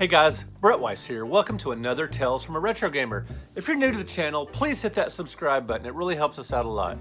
Hey guys, Brett Weiss here. Welcome to another Tales from a Retro Gamer. If you're new to the channel, please hit that subscribe button. It really helps us out a lot.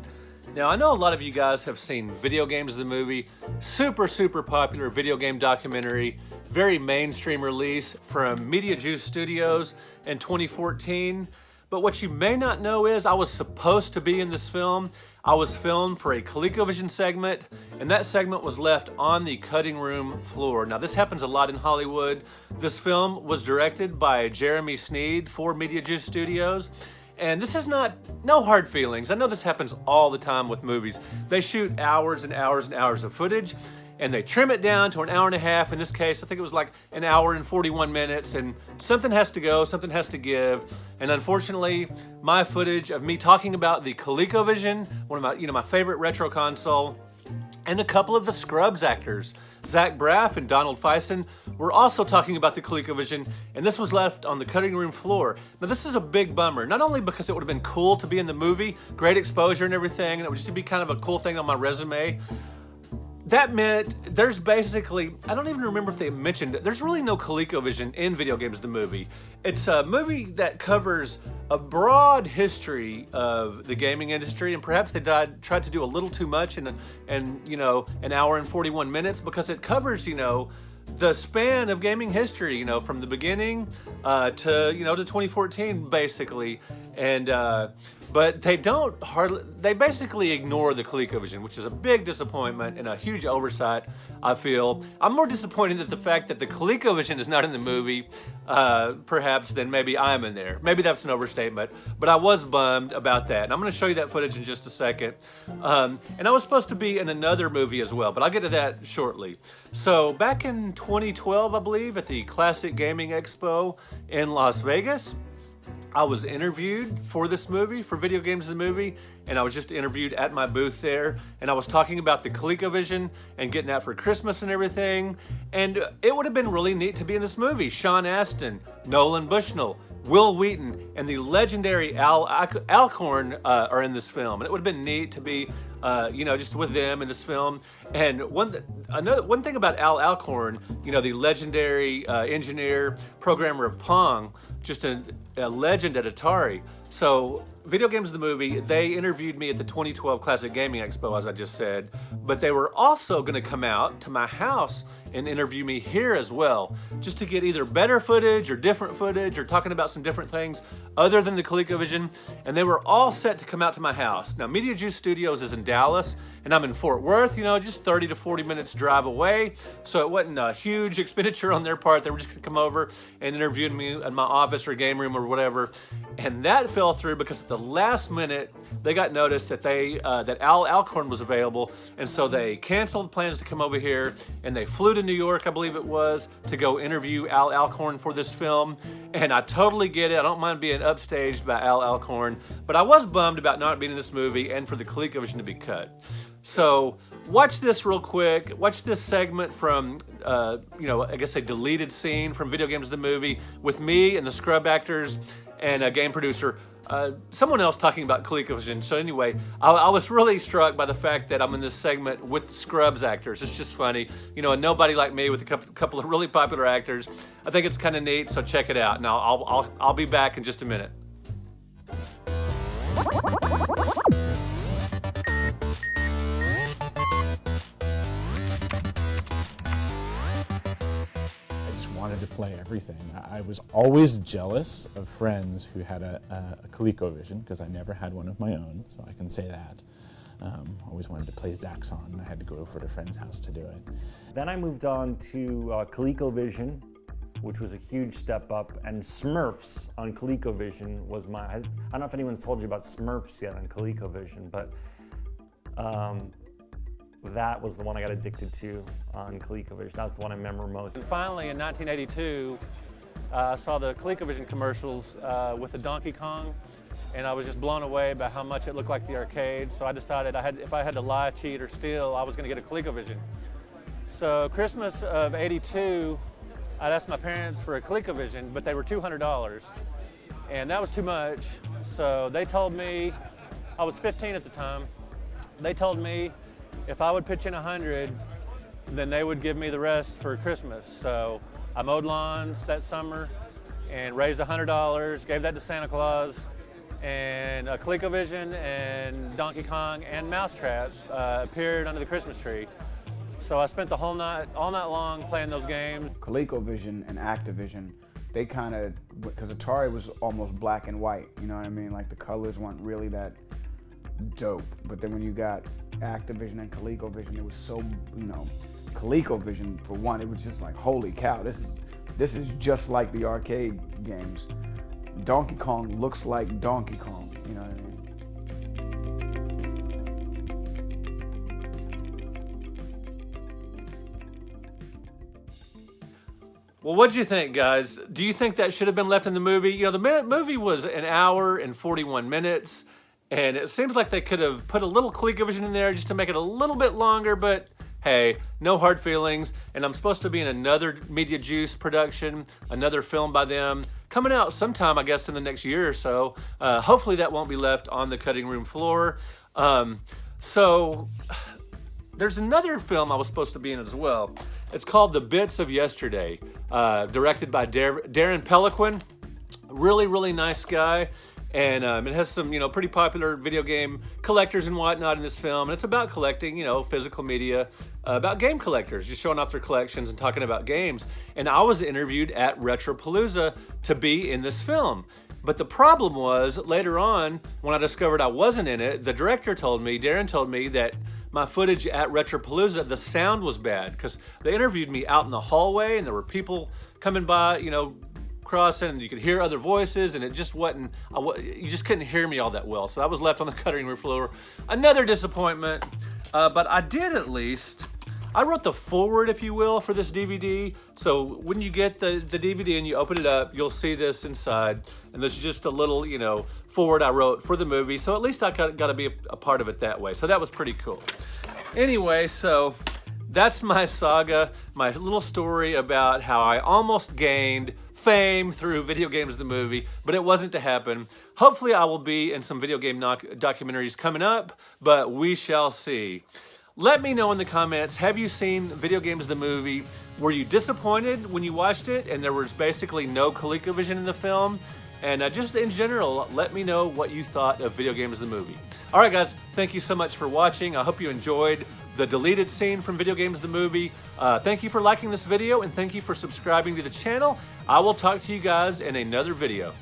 Now, I know a lot of you guys have seen Video Games the Movie, super popular video game documentary, very mainstream release from Media Juice Studios in 2014. But what you may not know is I was supposed to be in this film. I was filmed for a ColecoVision segment, and that segment was left on the cutting room floor. Now, this happens a lot in Hollywood. This film was directed by Jeremy Sneed for Media Juice Studios. And this is no hard feelings. I know this happens all the time with movies. They shoot hours and hours and hours of footage, and they trim it down to an hour and a half. In this case, I think it was like an hour and 41 minutes, and something has to go, something has to give. And unfortunately, my footage of me talking about the ColecoVision, one of my favorite retro console, and a couple of the Scrubs actors, Braff and Donald Faison, were also talking about the ColecoVision, and this was left on the cutting room floor. Now, this is a big bummer, not only because it would have been cool to be in the movie, great exposure and everything, and it would just be kind of a cool thing on my resume. That meant there's basically, I don't even remember if they mentioned it, there's really no ColecoVision in Video Games the Movie. It's a movie that covers a broad history of the gaming industry, and perhaps they tried to do a little too much in an hour and 41 minutes, because it covers, the span of gaming history, from the beginning to 2014 basically. And but they basically ignore the ColecoVision, which is a big disappointment and a huge oversight, I feel. I'm more disappointed at the fact that the ColecoVision is not in the movie, perhaps, than maybe I'm in there. Maybe that's an overstatement, but I was bummed about that. And I'm gonna show you that footage in just a second. And I was supposed to be in another movie as well, but I'll get to that shortly. So back in 2012, I believe, at the Classic Gaming Expo in Las Vegas, I was interviewed for this movie, for Video Games the Movie, and I was just interviewed at my booth there, and I was talking about the ColecoVision and getting that for Christmas and everything, and it would have been really neat to be in this movie. Sean Astin, Nolan Bushnell, Will Wheaton, and the legendary Al Alcorn are in this film, and it would have been neat to be just with them in this film. And one thing about Al Alcorn, the legendary engineer, programmer of Pong, just a legend at Atari. So Video Games the Movie, they interviewed me at the 2012 Classic Gaming Expo, as I just said, but they were also going to come out to my house and interview me here as well, just to get either better footage or different footage or talking about some different things other than the ColecoVision. And they were all set to come out to my house. Now, Media Juice Studios is in Dallas, and I'm in Fort Worth, just 30 to 40 minutes drive away. So it wasn't a huge expenditure on their part. They were just gonna come over and interview me in my office or game room or whatever. And that fell through because at the last minute, they got notice that that Al Alcorn was available. And so they canceled plans to come over here, and they flew to New York, I believe it was, to go interview Al Alcorn for this film. And I totally get it. I don't mind being upstaged by Al Alcorn, but I was bummed about not being in this movie and for the ColecoVision to be cut. So watch this real quick. Watch this segment from, I guess a deleted scene from Video Games the Movie with me and the Scrub actors and a game producer, someone else talking about ColecoVision. So anyway, I was really struck by the fact that I'm in this segment with the Scrubs actors. It's just funny, a nobody like me with a couple of really popular actors. I think it's kind of neat, so check it out. Now I'll be back in just a minute. Wanted to play everything. I was always jealous of friends who had a ColecoVision, because I never had one of my own, so I can say that. Always wanted to play Zaxxon, and I had to go over to a friend's house to do it. Then I moved on to ColecoVision, which was a huge step up, and Smurfs on ColecoVision was I don't know if anyone's told you about Smurfs yet on ColecoVision, but that was the one I got addicted to on ColecoVision. That's the one I remember most. And finally, in 1982, I saw the ColecoVision commercials with the Donkey Kong, and I was just blown away by how much it looked like the arcade. So I decided if I had to lie, cheat, or steal, I was going to get a ColecoVision. So Christmas of '82, I'd asked my parents for a ColecoVision, but they were $200, and that was too much. So they told me, I was 15 at the time, they told me if I would pitch in 100, then they would give me the rest for Christmas. So I mowed lawns that summer and raised $100, gave that to Santa Claus, and ColecoVision and Donkey Kong and Mousetrap appeared under the Christmas tree. So I spent the whole night, all night long playing those games. ColecoVision and Activision, they kind of, because Atari was almost black and white, you know what I mean? Like the colors weren't really that dope. But then when you got Activision and ColecoVision, it was so, you know, ColecoVision, for one, it was just like, holy cow, this is just like the arcade games. Donkey Kong looks like Donkey Kong, you know what I mean? Well, what'd you think, guys? Do you think that should have been left in the movie? You know, the movie was an hour and 41 minutes, and it seems like they could have put a little ColecoVision in there just to make it a little bit longer, but hey, no hard feelings. And I'm supposed to be in another Media Juice production, another film by them, coming out sometime, I guess, in the next year or so. Hopefully that won't be left on the cutting room floor. So there's another film I was supposed to be in as well. It's called The Bits of Yesterday, directed by Darren Peliquin. Really, really nice guy. And it has some, you know, pretty popular video game collectors and whatnot in this film. And it's about collecting, you know, physical media, about game collectors, just showing off their collections and talking about games. And I was interviewed at Retropalooza to be in this film. But the problem was, later on, when I discovered I wasn't in it, the director told me, Darren told me, that my footage at Retropalooza, the sound was bad, because they interviewed me out in the hallway and there were people coming by, you know, crossing, and you could hear other voices, and it just wasn't, you just couldn't hear me all that well. So that was left on the cutting room floor. Another disappointment, but I did at least, I wrote the foreword, if you will, for this DVD. So when you get the DVD and you open it up, you'll see this inside, and there's just a little, you know, foreword I wrote for the movie. So at least I got to be a part of it that way. So that was pretty cool. Anyway, so that's my saga, my little story about how I almost gained fame through Video Games the Movie, but it wasn't to happen. Hopefully I will be in some video game documentaries coming up, but we shall see. Let me know in the comments, have you seen Video Games the Movie? Were you disappointed when you watched it and there was basically no ColecoVision in the film? And just in general, let me know what you thought of Video Games the Movie. All right, guys, thank you so much for watching. I hope you enjoyed the deleted scene from Video Games the Movie. Thank you for liking this video, and thank you for subscribing to the channel. I will talk to you guys in another video.